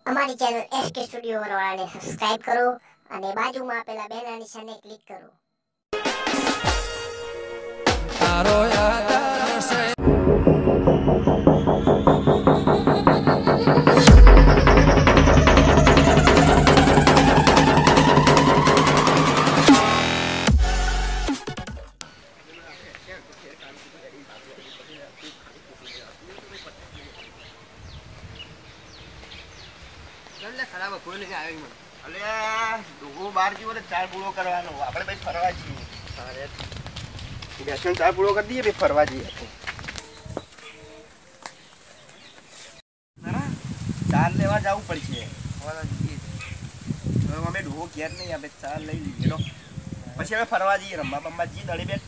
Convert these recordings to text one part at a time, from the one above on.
અમારી channel SK studio વાળાને subscribe કરો અને બાજુમાં આપેલા બેલ નિશાનને ક્લિક કરો. તારો યાદ આવશે. ખરાબ કોઈ લઈને આવ્યો મને. અલે ડોગો બાર જીવો ને ચાર પૂરો કરવાનો આપણે ભાઈ ફરવા જઈએ. અરે બેસન ચાર પૂરો કરી દઈએ ભાઈ ફરવા જઈએ. ચાર લેવા જવું પડશે. અમે ડોગો ઘેર નહીં આપણે ચાર લઈ લઈએ પછી હવે ફરવા જઈએ રમવા બમવા જઈએ દળી બેટ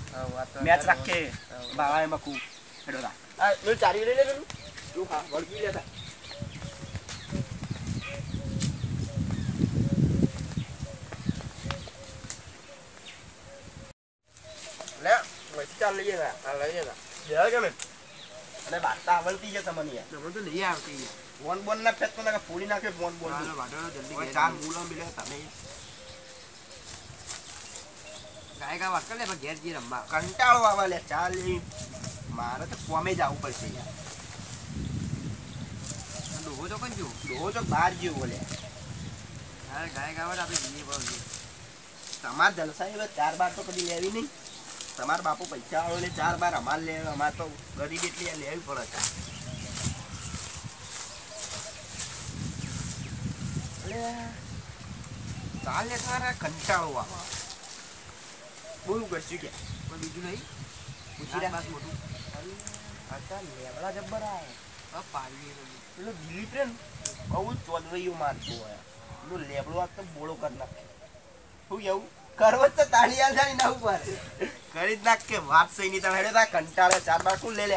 મેચ રાખીએ બાવા એમાં ખૂબ હેડો હા ચારી લઈ લે તું હા વળગી લેતા ચાલ લઈએ લઈએ કેમ અને વાર્તા આવડતી છે તમને યાર તો નહીં આવતી બોન બોન ના ફેટ તો ફોડી નાખે બોન બોન જલ્દી ચાર મૂલો મિલે તમે ગાયકા વાત કર લે ઘેર જી રમવા કંટાળો આવા લે ચાલ મારે તો કોમે જવું પડશે યાર ડોહો તો કઈ જવું ડોહો તો બહાર જેવું બોલે યાર ગાયકા વાત આપણે જઈએ પડે તમાર જલસા એ ચાર બાર તો કદી લેવી નહીં તમારા બાપુ પૈસા વાળો ને ચાર બાર અમાર લે અમાર તો ગરીબ એટલી લેવી પડે ચાલ લે તારા કંટાળો આવા બોલું કરશું કે કોઈ બીજું નહીં પૂછી રાખ મોટું અચ્છા લેવડા જબ્બર આવે પાડી પેલો દિલીપ રે બહુ ચોદવૈયું મારતો હોય પેલો લેબડો આ તો બોળો કરી નાખે શું એવું કરવો તો તાળી આ જાય ના ઉપર કરી જ નાખ કે વાત સહી નહીં તમે હેડે તા કંટાળે ચાર બાર શું લઈ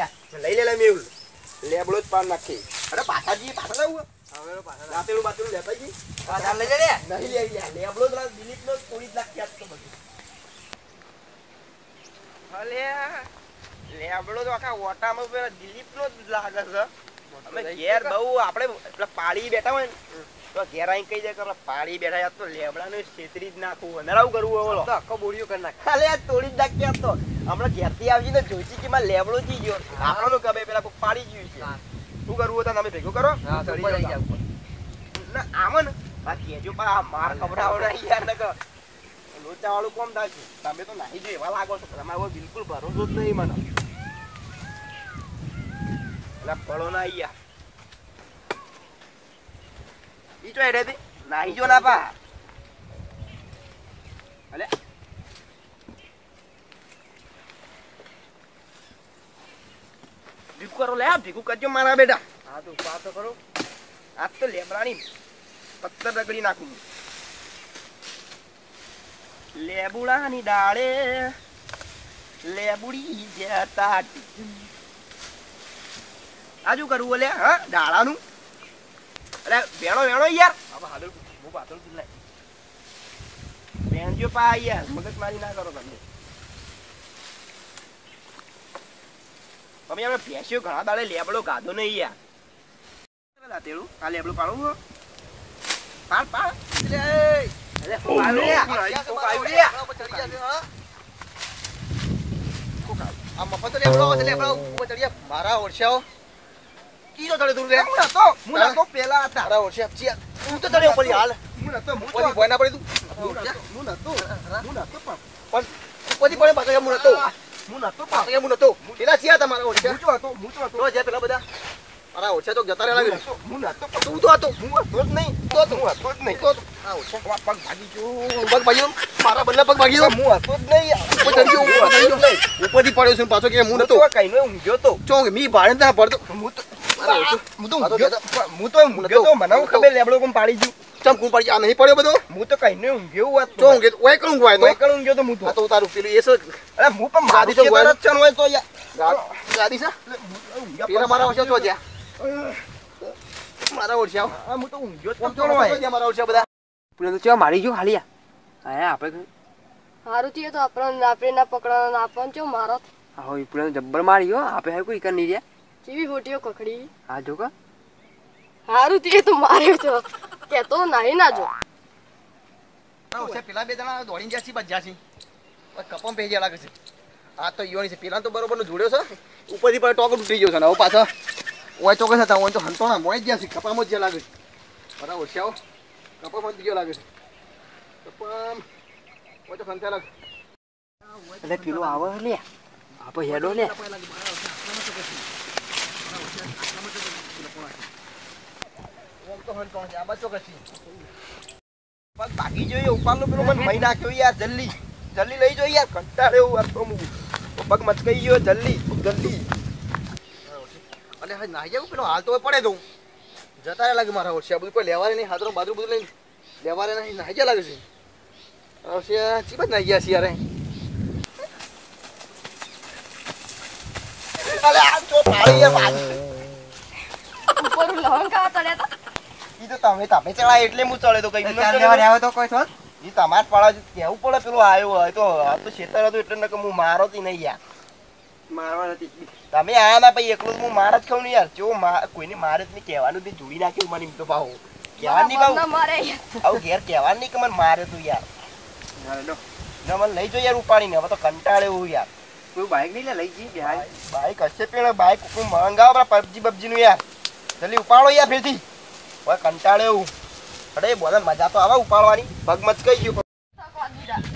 લે મેં લેબડો જ પાર નાખી અરે પાછા જઈએ પાછા જવું હવે પાછા રાતેલું બાતેલું લેતા જઈએ પાછા લઈ લે નહીં લઈ લે લેબડો જ દિલીપ નો થોડી જ નાખી આજ તો બધું હલે લેબડો તો આખા ઓટામાં પેલા દિલીપ નો જ લાગે છે અમે ઘેર બહુ આપણે પેલા પાડી બેઠા હોય ને તો ઘેર આઈ કહી દે કે પાડી બેઠા યાર તો લેબડાને છેતરી જ નાખવું નરાવ કરવું બોલો તો આખો બોડીઓ કરી નાખ ખાલી આ તોડી જ નાખ્યા તો હમણાં ઘેરથી આવજી ને જોઈતી કે માં લેબડો જી ગયો આપણો કબે પેલા કોઈ પાડી ગયું છે શું કરવું હતા તમે ભેગું કરો ના આમ ને બાકી કેજો પા માર ખબરાવો ના યાર ને કે લોચા વાળું કોમ થાય છે તમે તો નાહી જો એવા લાગો છો તમારો બિલકુલ ભરોસો જ નહીં મને એટલે પડો ના યાર ઈ તો એડે દે નાહી જો ના પા અલે ભીખું કરો લે ભીખું કરજો મારા બેટા હા તો પાતો કરો આજ તો લેબરાની પત્તર રગડી નાખું લેબુડાની ડાળે લેબુડી જતા આજુ કરવું બોલે હા ડાળાનું અરે વેણો વેણો યાર હવે હાલ હું પાતળ લાય વેણજો પા યાર મગજ મારી ના કરો તમે અમે ભેંસ્યો ઘણા દાડે લેબડો ગાધો નહીં યાર તેડું આ લેબડો પાડું પાડ પાડ અરે પાડ રે આ મફત લેબડો ઉપર ચડિયા મારા ઓરછાઓ કીજો તળે તું રે હું નતો પેલા હતા મારા ઓરછા તું તો તળે ઉપર હાલ હું નતો ભોયના પડી તું હું નતો પણ ઉપરથી પડે પાછો હું નતો પેલા છે તમારા ઓરછા હું તો હતો જે પેલા બધા મારા ઓરછા તો જતા રહ્યા લાગે હું નતો તું તો હતો હું હતો જ નહીં તો હું હતો જ નહીં તો આ ઓરછા પગ ભાગી ગયો પગ ભાગી મારા બંને પગ ભાગી ગયો હું હતો જ નહીં ઉપરથી પડ્યો છું પાછો કે હું નતો કઈ નો ઊંઘ્યો તો ચો મી ભાડે ના પડતો હું તો ઊંઘ્યો તો મને ખબર લેબડો કોમ પાડી ગયું ચમ કોમ પાડી આ નહીં પડ્યો બધો હું તો કઈ નો ઊંઘ્યો વાત ચો ઊંઘ્યો ઓય કણ ઊંઘવાય તો ઓય કણ ઊંઘ્યો તો હું તો તારું પેલું એ છે અરે હું પણ ગાદી તો ગરજ છે હોય તો યાર ગાદી છે પેલા મારા ઓછા તો જ્યા મારા ઓછા હું તો ઊંઘ્યો તો હોય મારા ઓછા બધા પુણે તો ચેવા મારી ગયો ખાલી આ આપણે હારું થયું તો આપણે ના પકડવાનો ના આપવાનો ચો મારો હા હોય પુણે જબ્બર મારી ગયો આપે હે કોઈ કર નહીં રહ્યા કેવી ફોટીઓ કકડી હા જો કા હારું થયું તો માર્યો તો કહેતો નહીં ના જો. પેલા બે જણા દોડીને જ્યાં છીએ બસ જ્યાં છીએ કપમ પેજ્યા લાગે છે. આ તો ઈયોની છે પેલા તો બરોબર જોડ્યો છે ઉપરથી પણ ટોક તૂટી ગયો છે ને હવે પાછા ઓય ચોકસ હતા ઓય તો હંતોણા મોય જ ગયા છે કપામાં જ લાગે છે બરાબર છે આવો કપામાં જ ગયો લાગે છે કપામ ઓય તો ફંતા લાગે એટલે પેલો આવે લે આપણે હેડો લે ઓમ તો હંતોણા છે આ બાજુ ચોકસ પગ ભાગી જોઈએ ઉપરનો પેલો મને મહી નાખ્યો યાર જલ્દી જલ્દી લઈ જો યાર કંટાળે એવું આ તો પગ મચકાઈ ગયો જલ્દી જલ્દી અલે હા નાઈ જાવ પેલો હાલ તો પડે દઉં જતા લાગે મારા વર્ષે આ બધું કોઈ લેવારે નહીં હાથરો બાજુ બધું લઈને લેવારે નહીં નાઈ ગયા લાગે છે વર્ષે ચીબત નાઈ ગયા છે યાર અલે આ તો પાડી યાર ઉપર લહણ કા ચડ્યા તા. ઈ તો તમે ચડાય એટલે હું ચડે તો કઈ ચાર લેવા આવ્યો તો કોઈ થોત ઈ તમાર પાડા કેવું પડે પેલો આવ્યો હોય તો આ તો છેતર હતો એટલે નકે હું મારો તી નહીં યાર મારવા નથી તમે આયા ના ભાઈ એકલો હું માર જ ખાઉં ને યાર જો કોઈને મારે જ નહીં કહેવાનું તે જોડી નાખ્યું મને તો ભાવ કહેવાનું નહીં ના ભાવ મારે. આવું ઘેર કહેવાનું નહીં કે મને મારે તું યાર હેડો ના મને લઈ જો યાર ઉપાડીને હવે તો કંટાળે એવું યાર કોઈ બાઈક નહીં લે લઈ જઈ બિહાર બાઈક હશે પેલા બાઈક કોઈ મંગાવો પબજી બબજી નું યાર જલ્દી ઉપાડો યાર ફેરથી હવે કંટાળે એવું અરે બોલે મજા તો આવે ઉપાડવાની પગ મચકાઈ ગયું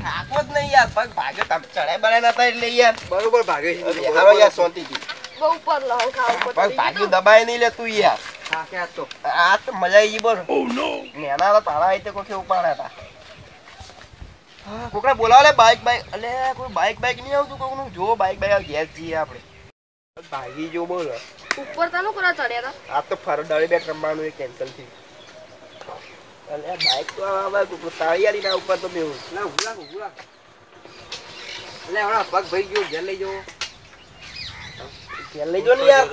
થાકો જ નહીં યાર પગ ભાગે તમે ચડાઈ બનાવી નતા એટલે યાર બરોબર ભાગે છે હારો યાર શાંતિથી બહુ ઉપર લહણ ખાવા પગ ભાગ્યું દબાઈ નહીં લે તું યાર હા કે તો આ તો મજા આવી ગઈ બોલ નેના તો તાળા આવી તે કોઈ ઉપાડ્યા હતા કોકને બોલાવે લે બાઈક અલે કોઈ બાઈક નહીં આવતું કોકનું જો બાઈક ઘેર જઈએ આપણે ભાગી જો બોલ ઉપર તાનું કરા ચડ્યા તા. આ તો ફરડાળી બેટ રમવાનું એ કેન્સલ થયું અલે બાઈક તો આવે તાળિયારી ના ઉપર તો બેવું ના ઉલા એટલે હમણાં પગ ભાઈ ગયો ઘેર લઈ જવો ઘેર લઈ જો ને યાર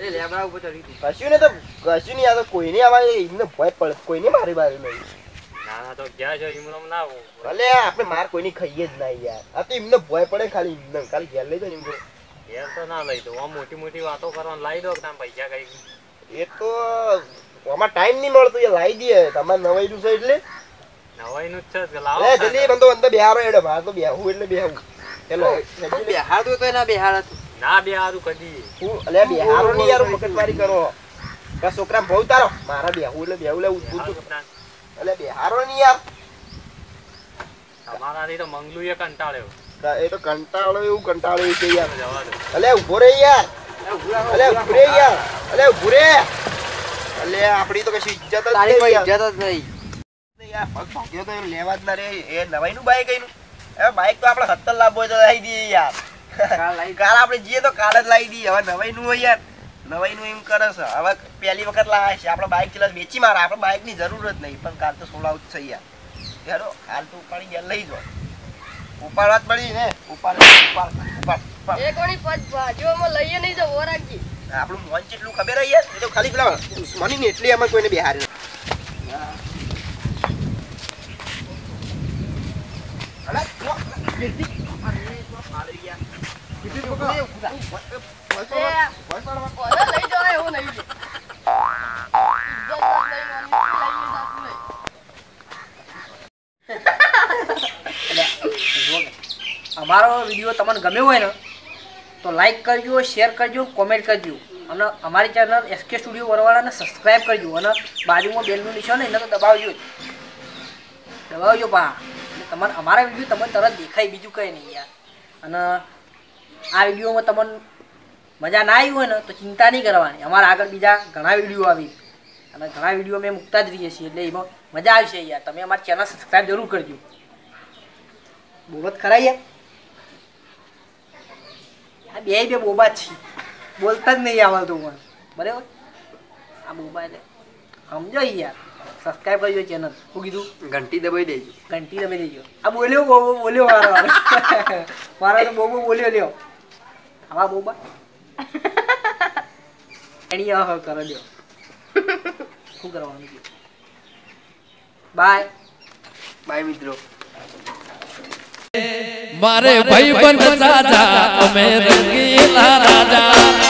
એ લેબડા ઉપર ચડી હતી કશું ને તો કશું નહીં આ તો કોઈને અમારે એમને ભય પડે કોઈને મારી બારી નહીં ના તો ગયા છો ઈમરમ ના આવો. ભલે આપણે માર કોઈની ખાઈએ જ ના યાર આ તો એમને ભય પડે ખાલી એમને ખાલી ઘેર લઈ જાય એમ ઘેર તો ના લઈ દો. આમ મોટી મોટી વાતો કરવાનું લાવી દો કે તમે પૈસા કઈ એ તો આમાં ટાઈમ નહીં મળતો યાર લાવી દઈએ તમારે નવાઈનું છે એટલે નવાઈનું જ છે કે લે લાવો. જલ્દી બંધો અંદર બેહારો એડે માર તો બેહું એટલે બેહું ચલો બિહાર તો એના બિહાર હતું ના બે હારું કદી હું અલે બેહારો ની યાર મગજમારી કરો કા છોકરા બહુ તારો મારા બેહું એટલે બેહું લે ઉઠું અલે બેહારો ની યાર તમારાથી તો મંગલું એ કંટાળ્યો. એ તો કંટાળો એવું છે યાર જવા દો. અલે ઉભો રે યાર અલે ઉભો રે યાર અલે ઉભો રે અલે આપડી તો કશી ઇજ્જત જ તારી કોઈ નહીં યાર. ઇજ્જત જ નહીં યાર પગ ભાગ્યો તો એમ લેવા જ ના રે એ નવાઈનું બાઈક એનું એ બાઈક તો આપણે 70 લાવવો હોય તો લાવી દઈએ યાર કાલ લાવી કાલ આપણે જઈએ તો કાલ જ લાવી દઈએ હવે નવાઈનું હોય યાર નવાઈનું એમ કરે છે હવે પહેલી વખત લાવે છે આપણે બાઈક ચલા વેચી મારે આપણે બાઈકની જરૂર જ નહીં પણ કાલ તો સોલાવ જ છે યાર યાર હાલ તો ઉપાડી ગયા લઈ જાઓ ઉપાડવા જ પડી ને ઉપાડ એક વળી પદ ભાજીઓમાં લઈએ નહીં તો ઓરાગી. આપણું મોન કેટલું ખબર હે યાર એ તો ખાલી પેલા દુશ્મની ને એટલી અમે કોઈને બેહારે અલા કેટલી મારી ગયા કેટલી લોકો ઓલા લઈ જવાય એવું નહીં છે. ઇજ્જત જ નહીં માનવી, લઈએ જાતું નહીં. અમારો વિડીયો તમને ગમ્યો હોય ને તો લાઈક કરજો, શેર કરજો, કોમેન્ટ કરજો અને અમારી ચેનલ એસકે સ્ટુડિયો વરવાળાને સબસ્ક્રાઈબ કરજો અને બાજુમાં બેલનું નિશાન એને તો દબાવજો પા એટલે તમારે અમારા વિડીયો તમને તરત દેખાય, બીજું કંઈ નહીં યાર. અને આ વિડીયોમાં તમને મજા ના આવી હોય ને તો ચિંતા નહીં કરવાની, અમારા આગળ બીજા ઘણા વિડીયો આવી અને ઘણા વિડીયો અમે મૂકતા જ રહીએ છીએ એટલે એમાં મજા આવશે યાર. તમે અમારી ચેનલ સબસ્ક્રાઈબ જરૂર કરજો. બોલો જ ખરા યાર, આ બે બોબા જ છે, બોલતા જ નહીં આવડતું મને બરાબર. આ બોબા એટલે સમજો યાર, સબસ્ક્રાઈબ કરજો ચેનલ. શું કીધું? ઘંટી દબાઈ દેજો. ઘંટી તમે દેજો. આ બોલ્યો બોબો બોલ્યો મારા તો બોબો બોલ્યો લ્યો. આવા બોબા એની કરો લ્યો. શું કરવાનું? બાય બાય મિત્રો. મારે ભાઈ બંધ રાજા અમે રંગીલા રાજા.